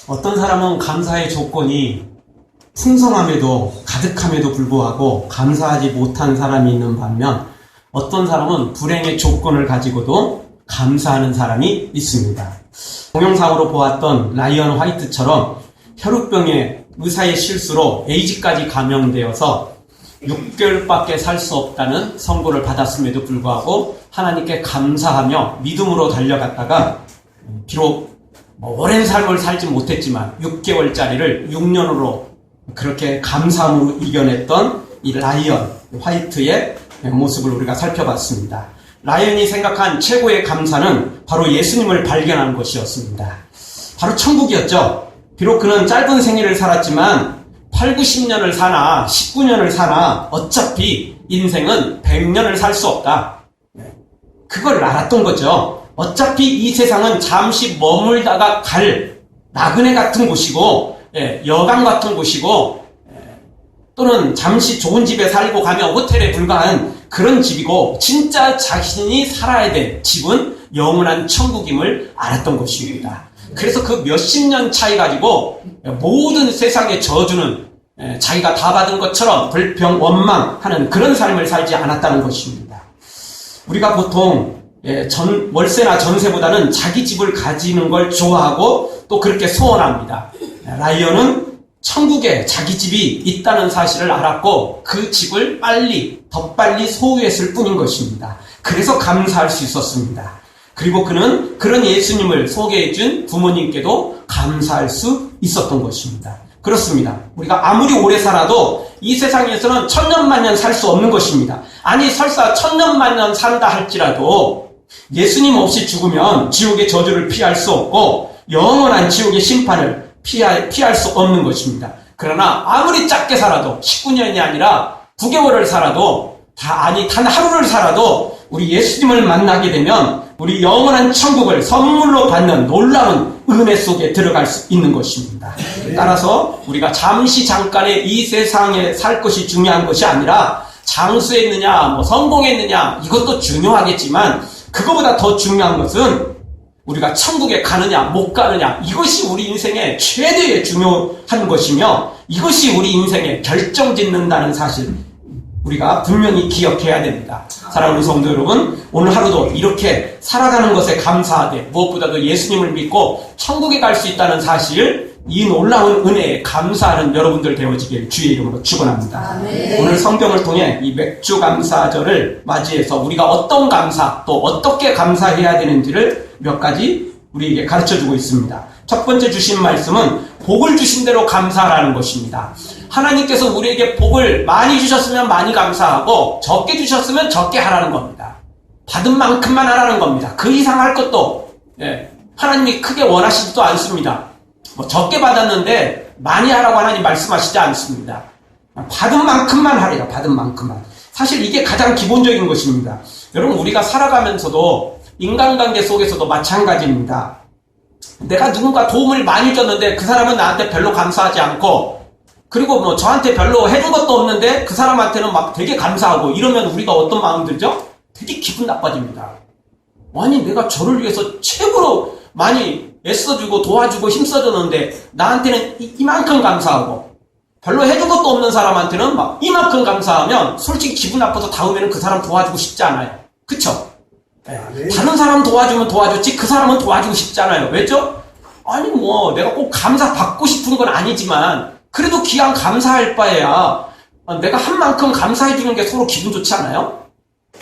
어떤 사람은 감사의 조건이 풍성함에도 가득함에도 불구하고 감사하지 못한 사람이 있는 반면 어떤 사람은 불행의 조건을 가지고도 감사하는 사람이 있습니다. 동영상으로 보았던 라이언 화이트처럼 혈우병의 의사의 실수로 에이즈까지 감염되어서 6개월밖에 살 수 없다는 선고를 받았음에도 불구하고 하나님께 감사하며 믿음으로 달려갔다가 비록 오랜 삶을 살지 못했지만 6개월짜리를 6년으로 그렇게 감사함으로 이겨냈던 이 라이언 화이트의 모습을 우리가 살펴봤습니다. 라이언이 생각한 최고의 감사는 바로 예수님을 발견한 것이었습니다. 바로 천국이었죠. 비록 그는 짧은 생애를 살았지만 8, 90년을 사나 19년을 사나 어차피 인생은 100년을 살 수 없다. 그걸 알았던 거죠. 어차피 이 세상은 잠시 머물다가 갈 나그네 같은 곳이고 여강 같은 곳이고 또는 잠시 좋은 집에 살고 가면 호텔에 불과한 그런 집이고 진짜 자신이 살아야 될 집은 영원한 천국임을 알았던 것입니다. 그래서 그 몇십 년 차이 가지고 모든 세상의 저주는 자기가 다 받은 것처럼 불평, 원망하는 그런 삶을 살지 않았다는 것입니다. 우리가 보통 월세나 전세보다는 자기 집을 가지는 걸 좋아하고 또 그렇게 소원합니다. 라이언은 천국에 자기 집이 있다는 사실을 알았고 그 집을 더 빨리 소유했을 뿐인 것입니다. 그래서 감사할 수 있었습니다. 그리고 그는 그런 예수님을 소개해준 부모님께도 감사할 수 있었던 것입니다. 그렇습니다. 우리가 아무리 오래 살아도 이 세상에서는 천년만년 살 수 없는 것입니다. 아니 설사 천년만년 산다 할지라도 예수님 없이 죽으면 지옥의 저주를 피할 수 없고 영원한 지옥의 심판을 피할 수 없는 것입니다. 그러나 아무리 짧게 살아도 19년이 아니라 9개월을 살아도 단 하루를 살아도 우리 예수님을 만나게 되면 우리 영원한 천국을 선물로 받는 놀라운 은혜 속에 들어갈 수 있는 것입니다. 따라서 우리가 잠깐의 이 세상에 살 것이 중요한 것이 아니라 장수했느냐, 성공했느냐 이것도 중요하겠지만 그거보다 더 중요한 것은 우리가 천국에 가느냐 못 가느냐 이것이 우리 인생의 최대의 중요한 것이며 이것이 우리 인생에 결정짓는다는 사실 우리가 분명히 기억해야 됩니다. 사랑하는 성도 여러분, 오늘 하루도 이렇게 살아가는 것에 감사하되 무엇보다도 예수님을 믿고 천국에 갈 수 있다는 사실 이 놀라운 은혜에 감사하는 여러분들 되어지길 주의 이름으로 축원합니다. 아멘. 오늘 성경을 통해 이 맥주 감사절을 맞이해서 우리가 어떤 감사 또 어떻게 감사해야 되는지를 몇 가지 우리에게 가르쳐주고 있습니다. 첫 번째 주신 말씀은 복을 주신 대로 감사하라는 것입니다. 하나님께서 우리에게 복을 많이 주셨으면 많이 감사하고 적게 주셨으면 적게 하라는 겁니다. 받은 만큼만 하라는 겁니다. 그 이상 할 것도 하나님이 크게 원하시지도 않습니다. 적게 받았는데 많이 하라고 하나님 말씀하시지 않습니다. 받은 만큼만 하래요. 받은 만큼만. 사실 이게 가장 기본적인 것입니다. 여러분 우리가 살아가면서도 인간관계 속에서도 마찬가지입니다. 내가 누군가 도움을 많이 줬는데 그 사람은 나한테 별로 감사하지 않고 그리고 저한테 별로 해준 것도 없는데 그 사람한테는 막 되게 감사하고 이러면 우리가 어떤 마음 들죠? 되게 기분 나빠집니다. 아니 내가 저를 위해서 최고로 많이 애써주고 도와주고 힘써줬는데 나한테는 이만큼 감사하고 별로 해준 것도 없는 사람한테는 막 이만큼 감사하면 솔직히 기분 나빠서 다음에는 그 사람 도와주고 싶지 않아요. 그쵸? 다른 사람 도와주면 도와줬지 그 사람은 도와주고 싶지 않아요. 왜죠? 아니 내가 꼭 감사 받고 싶은 건 아니지만 그래도 기왕 감사할 바에야 내가 한 만큼 감사해 주는 게 서로 기분 좋지 않아요?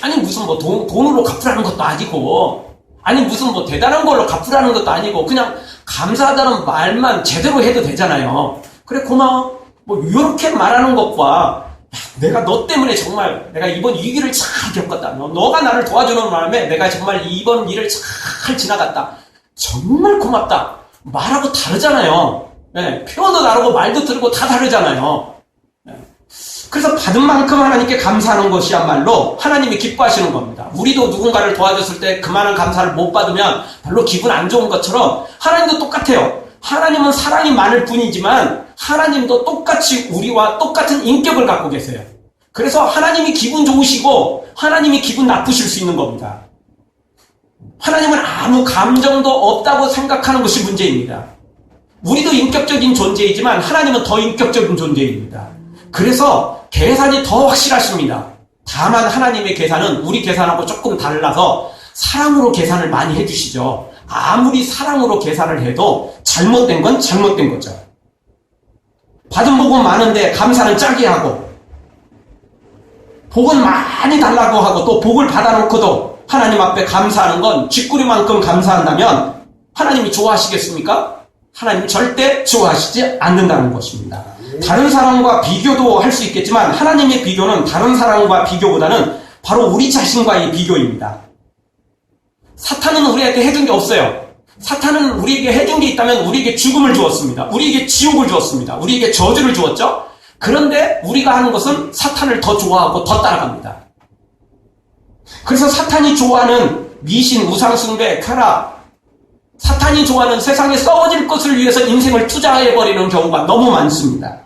아니 무슨 돈으로 갚으라는 것도 아니고 아니 무슨 대단한 걸로 갚으라는 것도 아니고 그냥 감사하다는 말만 제대로 해도 되잖아요. 그래 고마워 이렇게 말하는 것과 내가 너 때문에 정말 내가 이번 위기를 잘 겪었다. 너가 나를 도와주는 바람에 내가 정말 이번 일을 잘 지나갔다. 정말 고맙다. 말하고 다르잖아요. 표현도 다르고 말도 다르고 다 다르잖아요. 그래서 받은 만큼 하나님께 감사하는 것이야말로 하나님이 기뻐하시는 겁니다. 우리도 누군가를 도와줬을 때 그만한 감사를 못 받으면 별로 기분 안 좋은 것처럼 하나님도 똑같아요. 하나님은 사랑이 많을 뿐이지만 하나님도 똑같이 우리와 똑같은 인격을 갖고 계세요. 그래서 하나님이 기분 좋으시고 하나님이 기분 나쁘실 수 있는 겁니다. 하나님은 아무 감정도 없다고 생각하는 것이 문제입니다. 우리도 인격적인 존재이지만 하나님은 더 인격적인 존재입니다. 그래서 계산이 더 확실하십니다. 다만 하나님의 계산은 우리 계산하고 조금 달라서 사랑으로 계산을 많이 해주시죠. 아무리 사랑으로 계산을 해도 잘못된 건 잘못된 거죠. 받은 복은 많은데 감사는 짜게 하고, 복은 많이 달라고 하고 또 복을 받아놓고도 하나님 앞에 감사하는 건 쥐꼬리만큼 감사한다면 하나님이 좋아하시겠습니까? 하나님이 절대 좋아하시지 않는다는 것입니다. 다른 사람과 비교도 할 수 있겠지만 하나님의 비교는 다른 사람과 비교보다는 바로 우리 자신과의 비교입니다. 사탄은 우리한테 해준 게 없어요. 사탄은 우리에게 해준 게 있다면 우리에게 죽음을 주었습니다. 우리에게 지옥을 주었습니다. 우리에게 저주를 주었죠. 그런데 우리가 하는 것은 사탄을 더 좋아하고 더 따라갑니다. 그래서 사탄이 좋아하는 미신, 우상숭배, 쾌락, 사탄이 좋아하는 세상에 썩어질 것을 위해서 인생을 투자해버리는 경우가 너무 많습니다.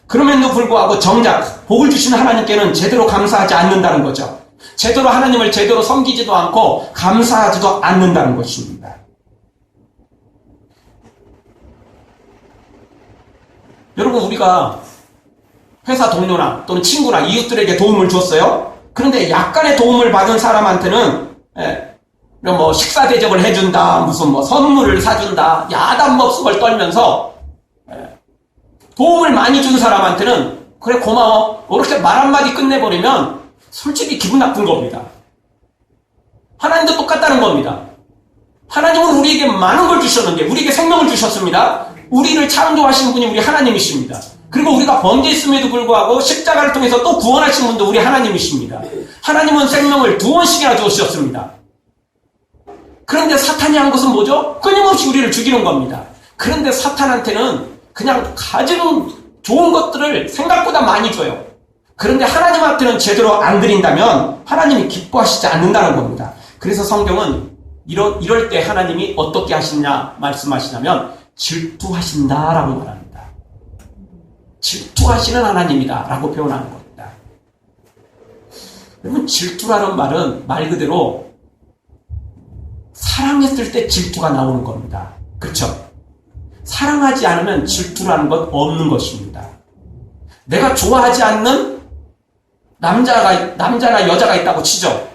그럼에도 불구하고 정작 복을 주신 하나님께는 제대로 감사하지 않는다는 거죠. 제대로 하나님을 제대로 섬기지도 않고 감사하지도 않는다는 것입니다. 여러분, 우리가 회사 동료나 또는 친구나 이웃들에게 도움을 줬어요. 그런데 약간의 도움을 받은 사람한테는 뭐 식사 대접을 해준다, 무슨 뭐 선물을 사준다, 야단법석을 떨면서 도움을 많이 준 사람한테는 그래 고마워 이렇게 말 한마디 끝내버리면 솔직히 기분 나쁜 겁니다. 하나님도 똑같다는 겁니다. 하나님은 우리에게 많은 걸 주셨는데, 우리에게 생명을 주셨습니다. 우리를 창조하신 분이 우리 하나님이십니다. 그리고 우리가 범죄했음에도 불구하고 십자가를 통해서 또 구원하신 분도 우리 하나님이십니다. 하나님은 생명을 2번씩이나 주셨습니다. 그런데 사탄이 한 것은 뭐죠? 끊임없이 우리를 죽이는 겁니다. 그런데 사탄한테는 그냥 가진 좋은 것들을 생각보다 많이 줘요. 그런데 하나님한테는 제대로 안 드린다면 하나님이 기뻐하시지 않는다는 겁니다. 그래서 성경은 이럴 때 하나님이 어떻게 하시냐 말씀하시냐면 질투하신다라고 말합니다. 질투하시는 하나님이다 라고 표현하는 겁니다. 여러분, 질투라는 말은 말 그대로 사랑했을 때 질투가 나오는 겁니다. 그렇죠? 사랑하지 않으면 질투라는 건 없는 것입니다. 내가 좋아하지 않는 남자나 여자가 있다고 치죠.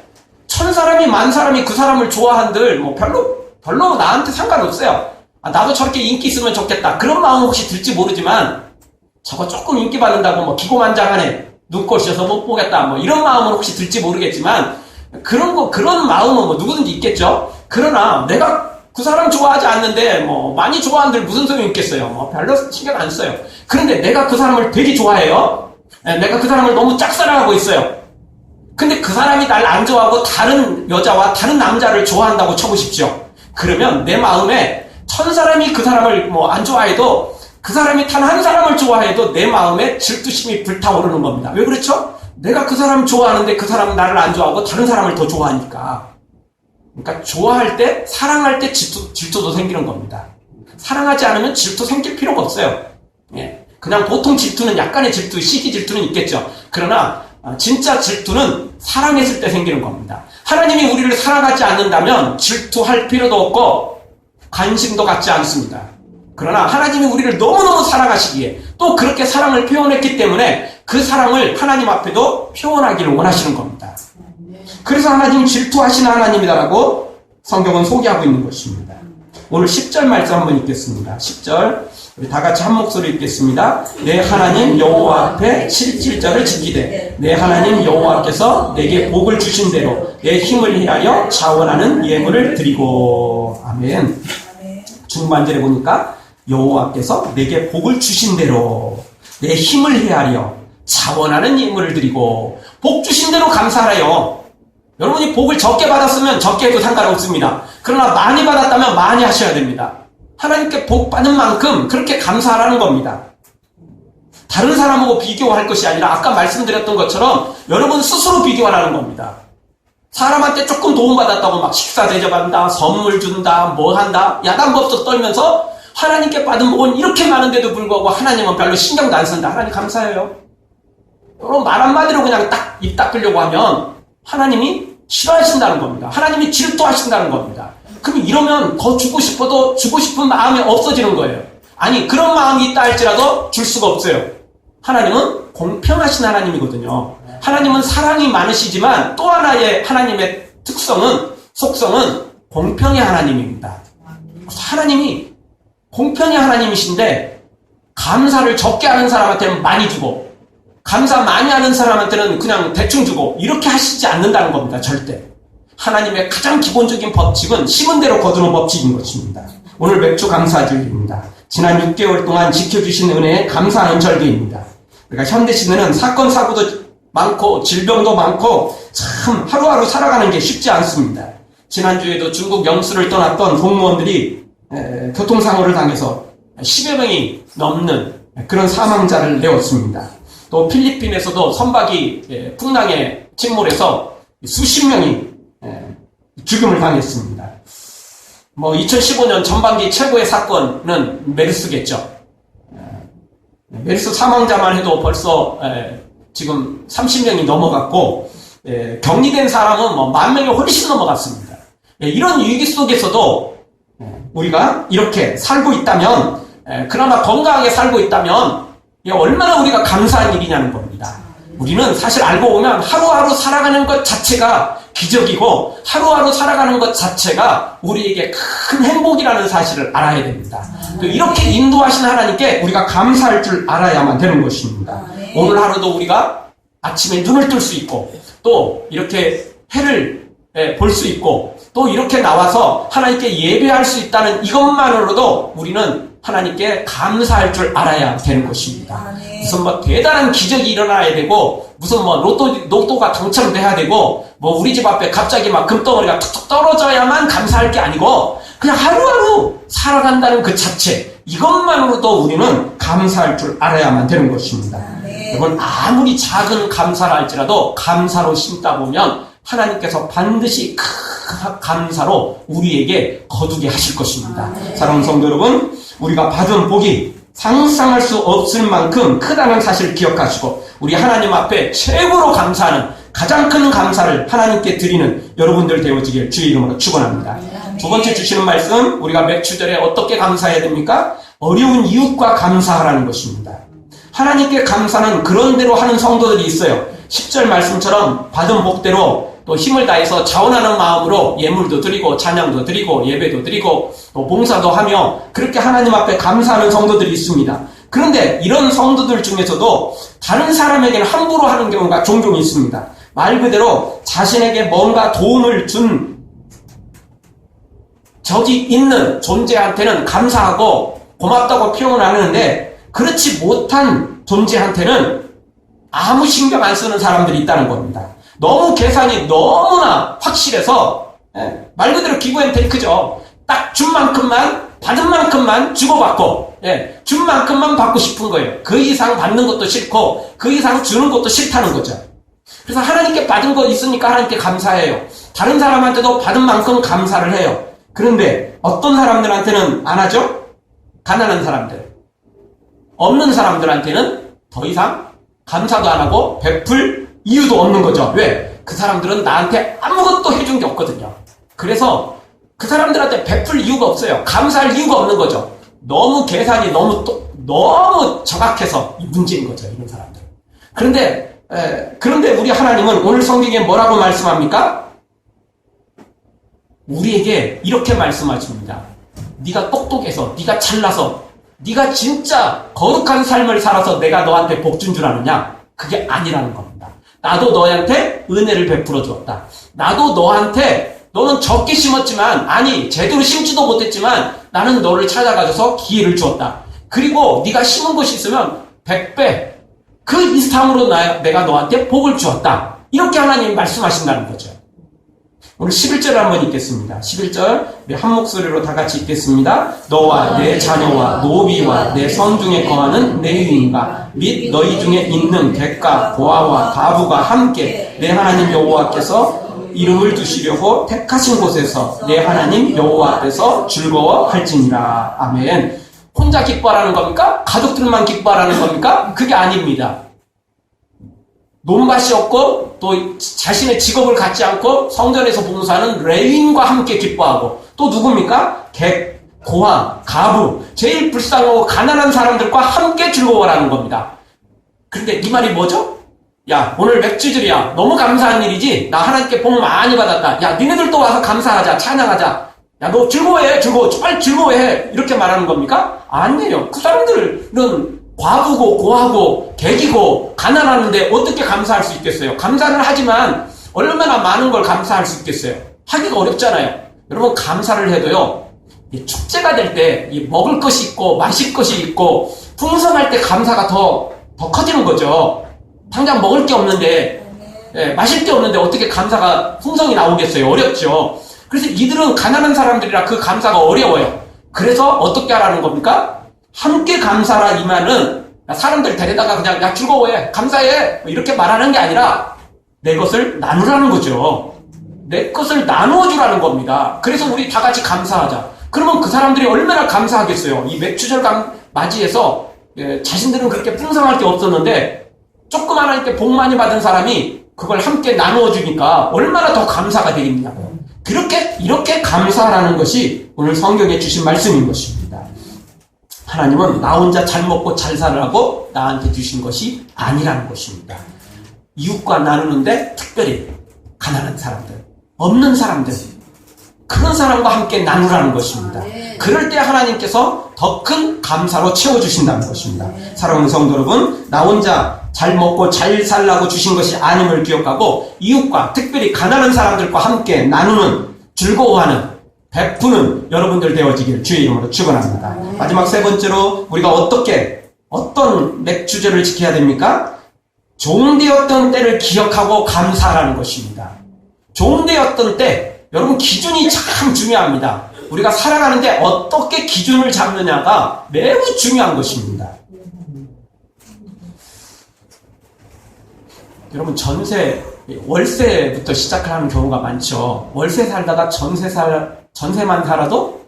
1000사람이 10,000사람이 그 사람을 좋아한들 뭐 별로 나한테 상관없어요. 나도 저렇게 인기 있으면 좋겠다, 그런 마음 혹시 들지 모르지만, 저거 조금 인기 받는다고 뭐 기고만장하네, 눈꼴셔서 못 보겠다, 뭐 이런 마음은 혹시 들지 모르겠지만, 그런 마음은 뭐 누구든지 있겠죠. 그러나 내가 그 사람 좋아하지 않는데 뭐 많이 좋아한들 무슨 소용이 있겠어요. 뭐 별로 신경 안 써요. 그런데 내가 그 사람을 되게 좋아해요. 내가 그 사람을 너무 짝사랑하고 있어요. 근데 그 사람이 날 안 좋아하고 다른 여자와 다른 남자를 좋아한다고 쳐보십시오. 그러면 내 마음에 1000사람이 그 사람을 뭐 안 좋아해도, 그 사람이 단 한 사람을 좋아해도 내 마음에 질투심이 불타오르는 겁니다. 왜 그렇죠? 내가 그 사람 좋아하는데 그 사람은 나를 안 좋아하고 다른 사람을 더 좋아하니까. 그러니까 좋아할 때, 사랑할 때 질투도 생기는 겁니다. 사랑하지 않으면 질투 생길 필요가 없어요. 그냥 보통 질투는 약간의 질투, 시기 질투는 있겠죠. 그러나 진짜 질투는 사랑했을 때 생기는 겁니다. 하나님이 우리를 사랑하지 않는다면 질투할 필요도 없고 관심도 갖지 않습니다. 그러나 하나님이 우리를 너무너무 사랑하시기에 또 그렇게 사랑을 표현했기 때문에 그 사랑을 하나님 앞에도 표현하기를 원하시는 겁니다. 그래서 하나님이 질투하시는 하나님이다라고 성경은 소개하고 있는 것입니다. 오늘 10절 말씀 한번 읽겠습니다. 10절 우리 다 같이 한 목소리 읽겠습니다. 내 하나님 여호와 앞에 7절을 지키되 내 하나님 여호와께서 내게 복을 주신 대로 내 힘을 헤아려 자원하는 예물을 드리고. 아멘. 중반절에 보니까 여호와께서 내게 복을 주신 대로 내 힘을 헤아려 자원하는 예물을 드리고. 복 주신 대로 감사하래요. 여러분이 복을 적게 받았으면 적게 해도 상관없습니다. 그러나 많이 받았다면 많이 하셔야 됩니다. 하나님께 복 받은 만큼 그렇게 감사하라는 겁니다. 다른 사람하고 비교할 것이 아니라 아까 말씀드렸던 것처럼 여러분 스스로 비교하라는 겁니다. 사람한테 조금 도움받았다고 막 식사 대접한다, 선물 준다, 뭐 한다, 야단법석 떨면서 하나님께 받은 복은 이렇게 많은데도 불구하고 하나님은 별로 신경도 안 쓴다. 하나님 감사해요. 여러분 말 한마디로 그냥 딱 입 닦으려고 하면 하나님이 싫어하신다는 겁니다. 하나님이 질투하신다는 겁니다. 그럼 이러면 더 주고 싶어도 주고 싶은 마음이 없어지는 거예요. 아니, 그런 마음이 있다 할지라도 줄 수가 없어요. 하나님은 공평하신 하나님이거든요. 하나님은 사랑이 많으시지만 또 하나의 하나님의 속성은 공평의 하나님입니다. 하나님이 공평의 하나님이신데 감사를 적게 하는 사람한테는 많이 주고 감사 많이 하는 사람한테는 그냥 대충 주고 이렇게 하시지 않는다는 겁니다. 절대. 하나님의 가장 기본적인 법칙은 심은 대로 거두는 법칙인 것입니다. 오늘 맥주 감사주일입니다. 지난 6개월 동안 지켜주신 은혜에 감사하는 절기입니다. 그러니까 현대시대는 사건 사고도 많고 질병도 많고 참 하루하루 살아가는 게 쉽지 않습니다. 지난주에도 중국 영수를 떠났던 공무원들이 교통사고를 당해서 10여 명이 넘는 그런 사망자를 내었습니다. 또 필리핀에서도 선박이 풍랑에 침몰해서 수십 명이 죽음을 당했습니다. 2015년 전반기 최고의 사건은 메르스겠죠. 메르스 사망자만 해도 벌써 지금 30명이 넘어갔고 격리된 사람은 10,000명이 훨씬 넘어갔습니다. 이런 위기 속에서도 우리가 이렇게 살고 있다면 그나마 건강하게 살고 있다면 얼마나 우리가 감사한 일이냐는 겁니다. 우리는 사실 알고 보면 하루하루 살아가는 것 자체가 기적이고 하루하루 살아가는 것 자체가 우리에게 큰 행복이라는 사실을 알아야 됩니다. 이렇게 인도하신 하나님께 우리가 감사할 줄 알아야만 되는 것입니다. 오늘 하루도 우리가 아침에 눈을 뜰 수 있고 또 이렇게 해를 볼 수 있고 또 이렇게 나와서 하나님께 예배할 수 있다는 이것만으로도 우리는 하나님께 감사할 줄 알아야 되는 것입니다. 무슨 대단한 기적이 일어나야 되고 무슨 로또가 당첨돼야 되고 우리 집 앞에 갑자기 금덩어리가 툭툭 떨어져야만 감사할 게 아니고 그냥 하루하루 살아간다는 그 자체 이것만으로도 우리는 감사할 줄 알아야만 되는 것입니다. 여러분 아무리 작은 감사라 할지라도 감사로 심다 보면 하나님께서 반드시 큰 감사로 우리에게 거두게 하실 것입니다. 사랑하는 성도 여러분, 우리가 받은 복이 상상할 수 없을 만큼 크다는 사실을 기억하시고 우리 하나님 앞에 최고로 감사하는 가장 큰 감사를 하나님께 드리는 여러분들 되어지길 주의 이름으로 축원합니다. 두 번째 주시는 말씀, 우리가 맥주절에 어떻게 감사해야 됩니까? 어려운 이웃과 감사하라는 것입니다. 하나님께 감사는 그런 대로 하는 성도들이 있어요. 10절 말씀처럼 받은 복대로 또 힘을 다해서 자원하는 마음으로 예물도 드리고 찬양도 드리고 예배도 드리고 또 봉사도 하며 그렇게 하나님 앞에 감사하는 성도들이 있습니다. 그런데 이런 성도들 중에서도 다른 사람에게는 함부로 하는 경우가 종종 있습니다. 말 그대로 자신에게 뭔가 도움을 준 적이 있는 존재한테는 감사하고 고맙다고 표현을 하는데 그렇지 못한 존재한테는 아무 신경 안 쓰는 사람들이 있다는 겁니다. 너무 계산이 너무나 확실해서 말 그대로 기브앤테이크죠. 딱 준 만큼만 받은 만큼만 주고받고 준 만큼만 받고 싶은 거예요. 그 이상 받는 것도 싫고 그 이상 주는 것도 싫다는 거죠. 그래서 하나님께 받은 거 있으니까 하나님께 감사해요. 다른 사람한테도 받은 만큼 감사를 해요. 그런데 어떤 사람들한테는 안 하죠? 가난한 사람들, 없는 사람들한테는 더 이상 감사도 안 하고 베풀 이유도 없는 거죠. 왜? 그 사람들은 나한테 아무것도 해준 게 없거든요. 그래서 그 사람들한테 베풀 이유가 없어요. 감사할 이유가 없는 거죠. 너무 계산이 너무 정확해서 문제인 거죠. 이런 사람들. 그런데 우리 하나님은 오늘 성경에 뭐라고 말씀합니까? 우리에게 이렇게 말씀하십니다. 네가 똑똑해서, 네가 잘나서, 네가 진짜 거룩한 삶을 살아서 내가 너한테 복 준 줄 아느냐? 그게 아니라는 겁니다. 나도 너한테 은혜를 베풀어 주었다. 나도 너는 적게 심었지만, 아니 제대로 심지도 못했지만 나는 너를 찾아가줘서 기회를 주었다. 그리고 네가 심은 것이 있으면 100배 그 이상으로 내가 너한테 복을 주었다. 이렇게 하나님이 말씀하신다는 거죠. 오늘 11절 한번 읽겠습니다. 11절 우리 한 목소리로 다 같이 읽겠습니다. 너와 내 자녀와 노비와 내 성중에 거하는 내 유인과 및 너희 중에 있는 객과 고아와 가부가 함께 내 하나님 여호와께서 이름을 두시려고 택하신 곳에서 내 하나님 여호와 앞에서 즐거워할지니라. 아멘. 혼자 기뻐하라는 겁니까? 가족들만 기뻐하라는 겁니까? 그게 아닙니다. 논밭이 없고 또 자신의 직업을 갖지 않고 성전에서 봉사하는 레위인과 함께 기뻐하고 또 누굽니까? 객, 고아, 가부, 제일 불쌍하고 가난한 사람들과 함께 즐거워라는 겁니다. 그런데 이 말이 뭐죠? 야, 오늘 맥주들이야. 너무 감사한 일이지? 나 하나님께 복 많이 받았다. 야, 니네들도 와서 감사하자. 찬양하자. 야, 너 즐거워해. 빨리 즐거워해. 이렇게 말하는 겁니까? 아니에요. 그 사람들은 과부고 고하고 객이고 가난하는데 어떻게 감사할 수 있겠어요? 감사는 하지만 얼마나 많은 걸 감사할 수 있겠어요? 하기가 어렵잖아요. 여러분, 감사를 해도요, 축제가 될 때 먹을 것이 있고 마실 것이 있고 풍성할 때 감사가 더 커지는 거죠. 당장 먹을 게 없는데, 마실 게 없는데 어떻게 감사가 풍성이 나오겠어요? 어렵죠. 그래서 이들은 가난한 사람들이라 그 감사가 어려워요. 그래서 어떻게 하라는 겁니까? 함께 감사라 이 말은 사람들 데려다가 그냥 야 즐거워해 감사해 이렇게 말하는 게 아니라 내 것을 나누라는 거죠. 내 것을 나누어 주라는 겁니다. 그래서 우리 다 같이 감사하자. 그러면 그 사람들이 얼마나 감사하겠어요. 이 맥주절 맞이해서 자신들은 그렇게 풍성할 게 없었는데 조금 하나님께 복 많이 받은 사람이 그걸 함께 나누어 주니까 얼마나 더 감사가 되겠냐고요. 이렇게 감사하라는 것이 오늘 성경에 주신 말씀인 것입니다. 하나님은 나 혼자 잘 먹고 잘 살라고 나한테 주신 것이 아니라는 것입니다. 이웃과 나누는데 특별히 가난한 사람들, 없는 사람들, 그런 사람과 함께 나누라는 것입니다. 그럴 때 하나님께서 더 큰 감사로 채워주신다는 것입니다. 사랑하는 성도 여러분, 나 혼자 잘 먹고 잘 살라고 주신 것이 아님을 기억하고 이웃과 특별히 가난한 사람들과 함께 나누는, 즐거워하는, 베푸는 여러분들 되어지길 주의 이름으로 축원합니다. 마지막 세 번째로 우리가 어떤 맥주절을 지켜야 됩니까? 종되었던 때를 기억하고 감사하라는 것입니다. 종되었던 때, 여러분 기준이 참 중요합니다. 우리가 살아가는데 어떻게 기준을 잡느냐가 매우 중요한 것입니다. 여러분 월세부터 시작을 하는 경우가 많죠. 월세 살다가 전세만 살아도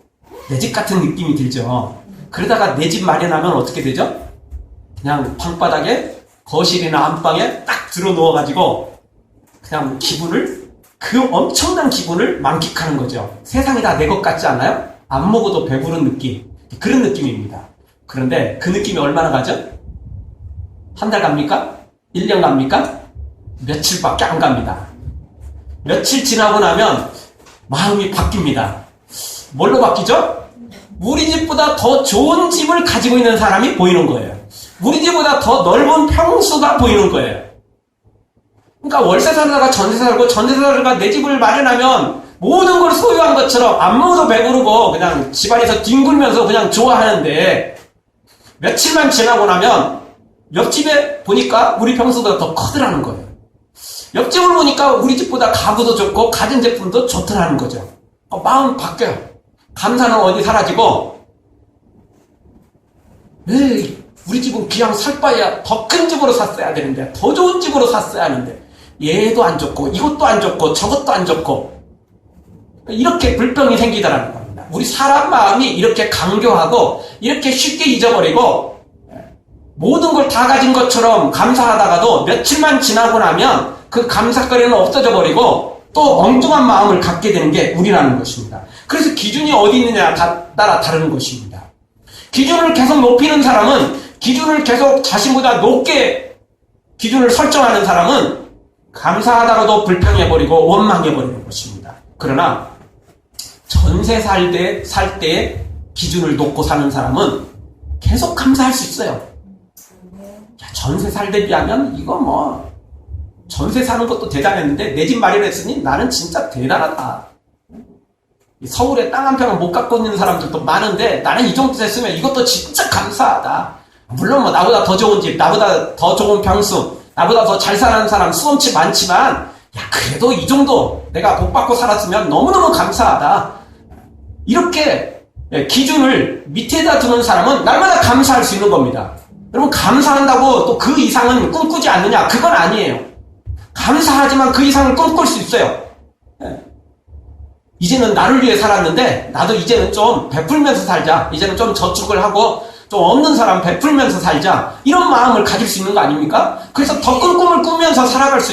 내 집 같은 느낌이 들죠. 그러다가 내 집 마련하면 어떻게 되죠? 그냥 방바닥에 거실이나 안방에 딱 들어 누워가지고 그냥 그 엄청난 기분을 만끽하는 거죠. 세상이 다 내 것 같지 않아요? 안 먹어도 배부른 느낌. 그런 느낌입니다. 그런데 그 느낌이 얼마나 가죠? 한 달 갑니까? 1년 갑니까? 며칠밖에 안 갑니다. 며칠 지나고 나면 마음이 바뀝니다. 뭘로 바뀌죠? 우리 집보다 더 좋은 집을 가지고 있는 사람이 보이는 거예요. 우리 집보다 더 넓은 평수가 보이는 거예요. 그러니까 월세 살다가 전세 살고 전세 살다가 내 집을 마련하면 모든 걸 소유한 것처럼 안 먹어도 배부르고 그냥 집안에서 뒹굴면서 그냥 좋아하는데 며칠만 지나고 나면 옆집에 보니까 우리 평수가 더 커더라는 거예요. 옆집을 보니까 우리 집보다 가구도 좋고 가전제품도 좋더라는 거죠. 마음 바뀌어요. 감사는 어디 사라지고 우리 집은 그냥 살 바에야 더 큰 집으로 샀어야 되는데 더 좋은 집으로 샀어야 하는데 얘도 안 좋고 이것도 안 좋고 저것도 안 좋고 이렇게 불평이 생기더라는 겁니다. 우리 사람 마음이 이렇게 강교하고 이렇게 쉽게 잊어버리고 모든 걸 다 가진 것처럼 감사하다가도 며칠만 지나고 나면 그 감사거리는 없어져 버리고 또 엉뚱한 마음을 갖게 되는 게 우리라는 것입니다. 그래서 기준이 어디 있느냐에 따라 다른 것입니다. 기준을 계속 높이는 사람은 기준을 계속 자신보다 높게 기준을 설정하는 사람은 감사하다가도 불평해버리고 원망해버리는 것입니다. 그러나 전세 살 때 기준을 놓고 사는 사람은 계속 감사할 수 있어요. 전세 살 때 비하면 이거 전세 사는 것도 대단했는데 내 집 마련했으니 나는 진짜 대단하다. 서울에 땅 한 평을 못 갖고 있는 사람들도 많은데 나는 이 정도 됐으면 이것도 진짜 감사하다. 물론 나보다 더 좋은 집, 나보다 더 좋은 평수, 나보다 더 잘 사는 사람 수없이 많지만 그래도 이 정도 내가 복 받고 살았으면 너무너무 감사하다. 이렇게 기준을 밑에다 두는 사람은 날마다 감사할 수 있는 겁니다. 여러분 감사한다고 또 그 이상은 꿈꾸지 않느냐? 그건 아니에요. 감사하지만 그 이상을 꿈꿀 수 있어요. 이제는 나를 위해 살았는데 나도 이제는 좀 베풀면서 살자. 이제는 좀 저축을 하고 좀 없는 사람 베풀면서 살자. 이런 마음을 가질 수 있는 거 아닙니까? 그래서 더 큰 꿈을 꾸면서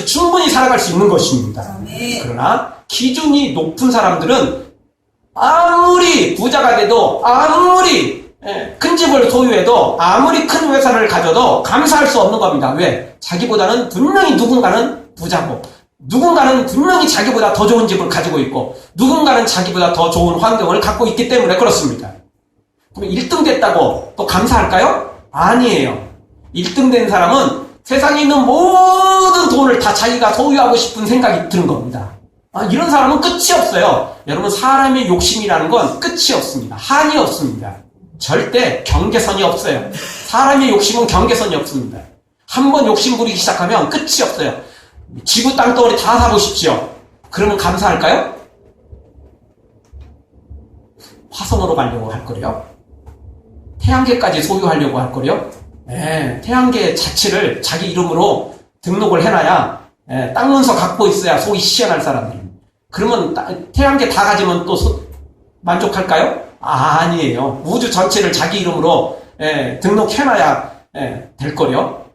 충분히 살아갈 수 있는 것입니다. 그러나 기준이 높은 사람들은 아무리 부자가 돼도, 아무리 큰 집을 소유해도, 아무리 큰 회사를 가져도 감사할 수 없는 겁니다. 왜? 자기보다는 분명히 누군가는 부자고, 누군가는 분명히 자기보다 더 좋은 집을 가지고 있고, 누군가는 자기보다 더 좋은 환경을 갖고 있기 때문에 그렇습니다. 그럼 1등 됐다고 또 감사할까요? 아니에요. 1등 된 사람은 세상에 있는 모든 돈을 다 자기가 소유하고 싶은 생각이 드는 겁니다. 이런 사람은 끝이 없어요. 여러분, 사람의 욕심이라는 건 끝이 없습니다. 한이 없습니다. 절대 경계선이 없어요. 사람의 욕심은 경계선이 없습니다. 한번 욕심 부리기 시작하면 끝이 없어요. 지구 땅덩어리 다 사보십시오. 그러면 감사할까요? 화성으로 가려고 할 거래요. 태양계까지 소유하려고 할 거래요. 태양계 자체를 자기 이름으로 등록을 해놔야 땅 문서 갖고 있어야 속이 시원할 사람들이. 그러면 태양계 다 가지면 또 만족할까요? 아니에요. 우주 전체를 자기 이름으로 등록해놔야 될 거래요.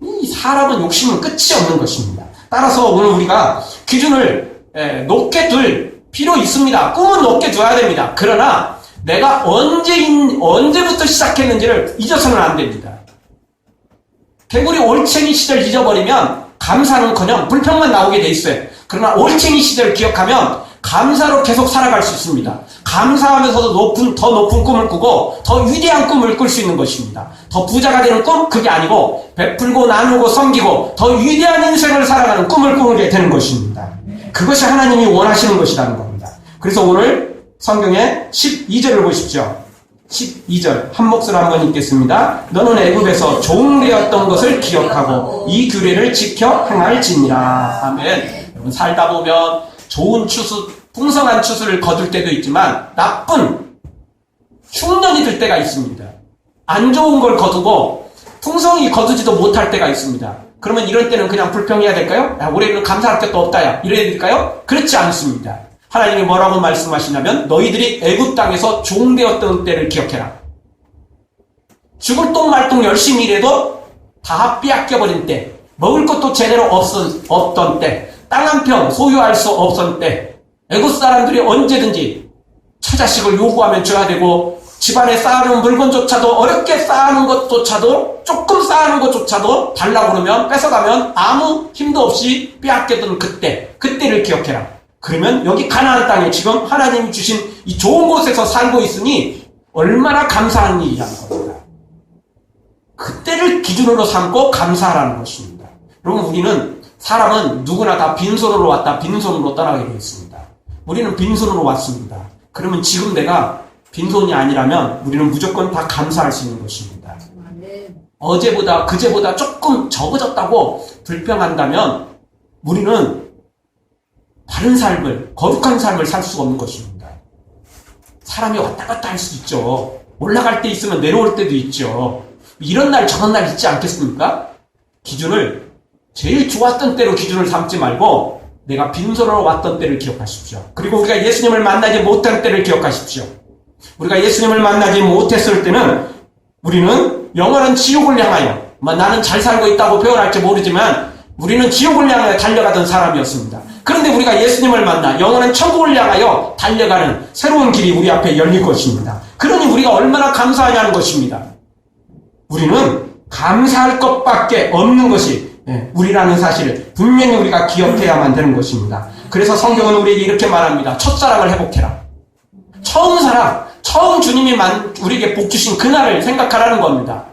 이 사람은 욕심은 끝이 없는 것입니다. 따라서 오늘 우리가 기준을 높게 둘 필요 있습니다. 꿈은 높게 둬야 됩니다. 그러나 내가 언제부터 시작했는지를 잊어서는 안 됩니다. 개구리 올챙이 시절 잊어버리면 감사는커녕 불평만 나오게 돼 있어요. 그러나 올챙이 시절 기억하면 감사로 계속 살아갈 수 있습니다. 감사하면서도 더 높은 꿈을 꾸고 더 위대한 꿈을 꿀 수 있는 것입니다. 더 부자가 되는 꿈? 그게 아니고 베풀고 나누고 섬기고 더 위대한 인생을 살아가는 꿈을 꾸게 되는 것입니다. 그것이 하나님이 원하시는 것이라는 겁니다. 그래서 오늘 성경의 12절을 보십시오. 12절 한 목소리 한번 읽겠습니다. 너는 애굽에서 종되었던 것을 기억하고 이 규례를 지켜 행할지니라. 아멘. 여러분, 살다 보면 좋은 추수, 풍성한 추수를 거둘 때도 있지만 나쁜 흉년이 들 때가 있습니다. 안 좋은 걸 거두고 풍성히 거두지도 못할 때가 있습니다. 그러면 이럴 때는 그냥 불평해야 될까요? 야, 올해는 감사할 것도 없다, 야, 이래야 될까요? 그렇지 않습니다. 하나님이 뭐라고 말씀하시냐면 너희들이 애굽 땅에서 종되었던 때를 기억해라. 죽을 똥 말똥 열심히 일해도 다 빼앗겨버린 때, 먹을 것도 제대로 없던 때, 땅 한 평 소유할 수 없던 때, 애굽 사람들이 언제든지 처자식을 요구하면 줘야 되고 집안에 쌓아놓은 물건조차도 어렵게 쌓아놓은 것조차도 조금 쌓아놓은 것조차도 달라고 그러면 뺏어가면 아무 힘도 없이 빼앗겨던 그때를 기억해라. 그러면 여기 가나안 땅에 지금 하나님이 주신 이 좋은 곳에서 살고 있으니 얼마나 감사한 일이라는 겁니다. 그때를 기준으로 삼고 감사하라는 것입니다. 여러분, 우리는 사람은 누구나 다 빈손으로 왔다 빈손으로 떠나게 되어 있습니다. 우리는 빈손으로 왔습니다. 그러면 지금 내가 빈손이 아니라면 우리는 무조건 다 감사할 수 있는 것입니다. 어제보다 그제보다 조금 적어졌다고 불평한다면 우리는 다른 삶을, 거룩한 삶을 살 수가 없는 것입니다. 사람이 왔다 갔다 할 수 있죠. 올라갈 때 있으면 내려올 때도 있죠. 이런 날 저런 날 있지 않겠습니까? 기준을 제일 좋았던 때로 기준을 삼지 말고 내가 빈손으로 왔던 때를 기억하십시오. 그리고 우리가 예수님을 만나지 못한 때를 기억하십시오. 우리가 예수님을 만나지 못했을 때는 우리는 영원한 지옥을 향하여, 나는 잘 살고 있다고 표현할지 모르지만 우리는 지옥을 향하여 달려가던 사람이었습니다. 그런데 우리가 예수님을 만나 영원한 천국을 향하여 달려가는 새로운 길이 우리 앞에 열릴 것입니다. 그러니 우리가 얼마나 감사하냐는 것입니다. 우리는 감사할 것밖에 없는 것이 우리라는 사실을 분명히 우리가 기억해야만 되는 것입니다. 그래서 성경은 우리에게 이렇게 말합니다. 첫사랑을 회복해라. 처음 주님이 우리에게 복 주신 그날을 생각하라는 겁니다.